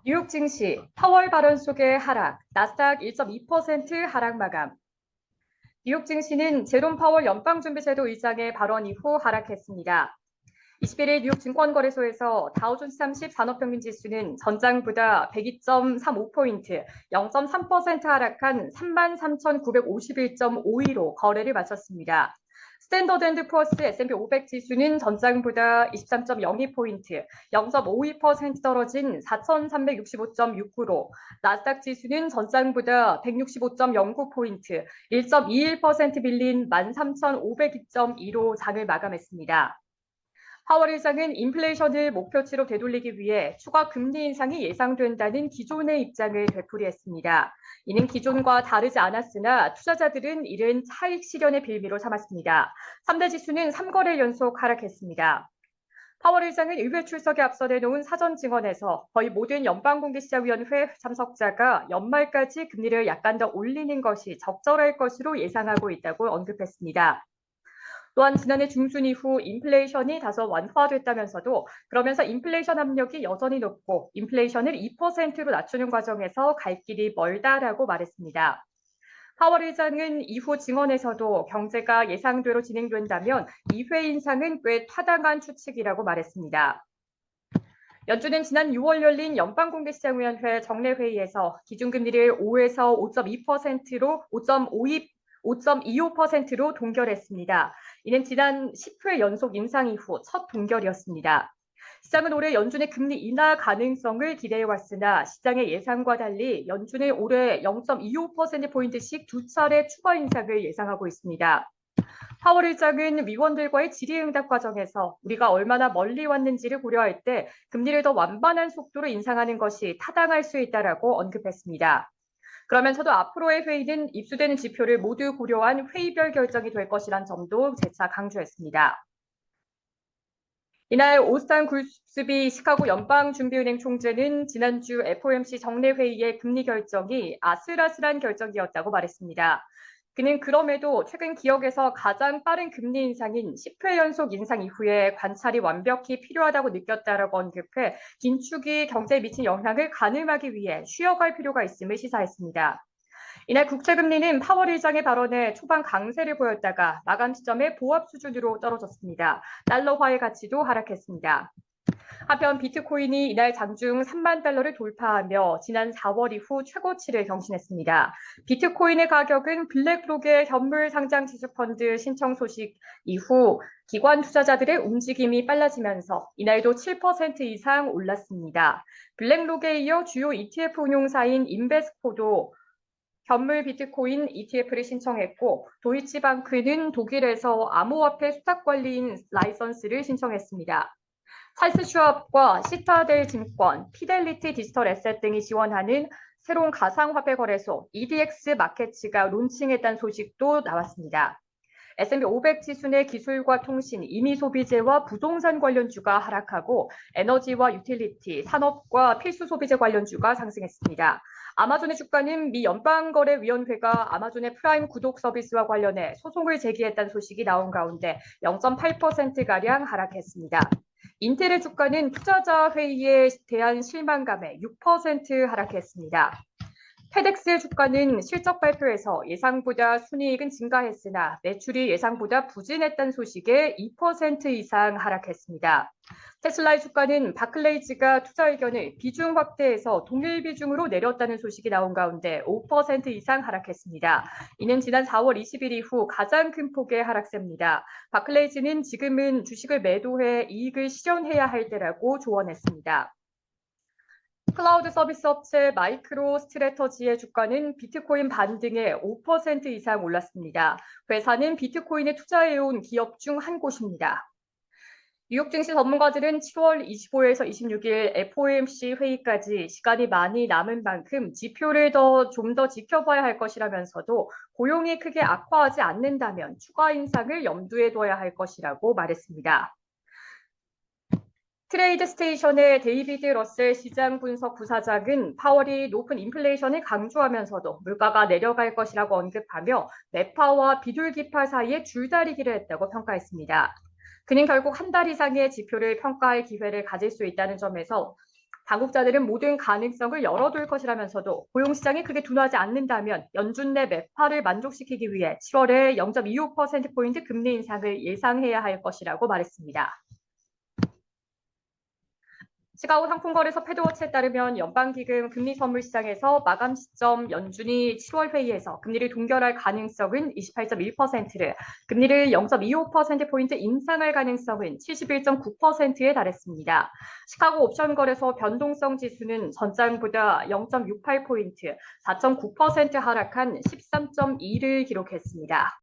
뉴욕 증시 파월 발언 속의 하락, 나스닥 1.2% 하락 마감. 뉴욕 증시는 제롬 파월 연방준비제도 의장의 발언 이후 하락했습니다. 21일 뉴욕 증권거래소에서 다우존스 30 산업평균 지수는 전장보다 102.35포인트, 0.3% 하락한 33,951.52로 거래를 마쳤습니다. 스탠더드 앤드 푸어스 S&P 500 지수는 전장보다 23.02포인트, 0.52% 떨어진 4,365.69로, 나스닥 지수는 전장보다 165.09포인트, 1.21% 밀린 13,502.2로 장을 마감했습니다. 파월 의장은 인플레이션을 목표치로 되돌리기 위해 추가 금리 인상이 예상된다는 기존의 입장을 되풀이했습니다. 이는 기존과 다르지 않았으나 투자자들은 이른 차익 실현의 빌미로 삼았습니다. 3대 지수는 3거래 연속 하락했습니다. 파월 의장은 의회 출석에 앞서 내놓은 사전 증언에서 거의 모든 연방공개시장위원회 참석자가 연말까지 금리를 약간 더 올리는 것이 적절할 것으로 예상하고 있다고 언급했습니다. 또한 지난해 중순 이후 인플레이션이 다소 완화됐다면서도 그러면서 인플레이션 압력이 여전히 높고 인플레이션을 2%로 낮추는 과정에서 갈 길이 멀다라고 말했습니다. 파월 의장은 이후 증언에서도 경제가 예상대로 진행된다면 2회 인상은 꽤 타당한 추측이라고 말했습니다. 연준은 지난 6월 열린 연방공개시장위원회 정례회의에서 기준금리를 5에서 5.2%로 5.25%로 동결했습니다. 이는 지난 10회 연속 인상 이후 첫 동결이었습니다. 시장은 올해 연준의 금리 인하 가능성을 기대해왔으나 시장의 예상과 달리 연준은 올해 0.25%포인트씩 두 차례 추가 인상을 예상하고 있습니다. 파월 의장은 위원들과의 질의응답 과정에서 우리가 얼마나 멀리 왔는지를 고려할 때 금리를 더 완만한 속도로 인상하는 것이 타당할 수 있다라고 언급했습니다. 그러면서도 앞으로의 회의는 입수되는 지표를 모두 고려한 회의별 결정이 될 것이란 점도 재차 강조했습니다. 이날 오스탄 굴스비 시카고 연방준비은행 총재는 지난주 FOMC 정례회의의 금리 결정이 아슬아슬한 결정이었다고 말했습니다. 그는 그럼에도 최근 기억에서 가장 빠른 금리 인상인 10회 연속 인상 이후에 관찰이 완벽히 필요하다고 느꼈다라고 언급해 긴축이 경제에 미친 영향을 가늠하기 위해 쉬어갈 필요가 있음을 시사했습니다. 이날 국채금리는 파월 의장의 발언에 초반 강세를 보였다가 마감 시점에 보합 수준으로 떨어졌습니다. 달러화의 가치도 하락했습니다. 한편 비트코인이 이날 장중 3만 달러를 돌파하며 지난 4월 이후 최고치를 경신했습니다. 비트코인의 가격은 블랙록의 현물 상장 지수펀드 신청 소식 이후 기관 투자자들의 움직임이 빨라지면서 이날도 7% 이상 올랐습니다. 블랙록에 이어 주요 ETF 운용사인 인베스코도 현물 비트코인 ETF를 신청했고 도이치방크는 독일에서 암호화폐 수탁관리인 라이선스를 신청했습니다. 찰스 슈왑과 시타델 증권, 피델리티 디지털 에셋 등이 지원하는 새로운 가상화폐 거래소 EDX 마켓츠가 론칭했다는 소식도 나왔습니다. S&P 500 지수 내 기술과 통신, 임의소비재와 부동산 관련주가 하락하고 에너지와 유틸리티, 산업과 필수 소비재 관련주가 상승했습니다. 아마존의 주가는 미 연방거래위원회가 아마존의 프라임 구독 서비스와 관련해 소송을 제기했다는 소식이 나온 가운데 0.8%가량 하락했습니다. 인텔의 주가는 투자자 회의에 대한 실망감에 6% 하락했습니다. 페덱스의 주가는 실적 발표에서 예상보다 순이익은 증가했으나 매출이 예상보다 부진했다는 소식에 2% 이상 하락했습니다. 테슬라의 주가는 바클레이즈가 투자 의견을 비중 확대해서 동일 비중으로 내렸다는 소식이 나온 가운데 5% 이상 하락했습니다. 이는 지난 4월 20일 이후 가장 큰 폭의 하락세입니다. 바클레이즈는 지금은 주식을 매도해 이익을 실현해야 할 때라고 조언했습니다. 클라우드 서비스 업체 마이크로 스트래터지의 주가는 비트코인 반등에 5% 이상 올랐습니다. 회사는 비트코인에 투자해온 기업 중 한 곳입니다. 뉴욕 증시 전문가들은 7월 25일에서 26일 FOMC 회의까지 시간이 많이 남은 만큼 지표를 좀 더 지켜봐야 할 것이라면서도 고용이 크게 악화하지 않는다면 추가 인상을 염두에 둬야 할 것이라고 말했습니다. 트레이드 스테이션의 데이비드 러셀 시장 분석 부사장은 파월이 높은 인플레이션을 강조하면서도 물가가 내려갈 것이라고 언급하며 매파와 비둘기파 사이에 줄다리기를 했다고 평가했습니다. 그는 결국 한 달 이상의 지표를 평가할 기회를 가질 수 있다는 점에서 당국자들은 모든 가능성을 열어둘 것이라면서도 고용시장이 크게 둔화하지 않는다면 연준 내 매파를 만족시키기 위해 7월에 0.25%포인트 금리 인상을 예상해야 할 것이라고 말했습니다. 시카고 상품거래소 패드워치에 따르면 연방기금 금리선물시장에서 마감 시점 연준이 7월 회의에서 금리를 동결할 가능성은 28.1%를, 금리를 0.25%포인트 인상할 가능성은 71.9%에 달했습니다. 시카고 옵션거래소 변동성 지수는 전장보다 0.68포인트, 4.9% 하락한 13.2를 기록했습니다.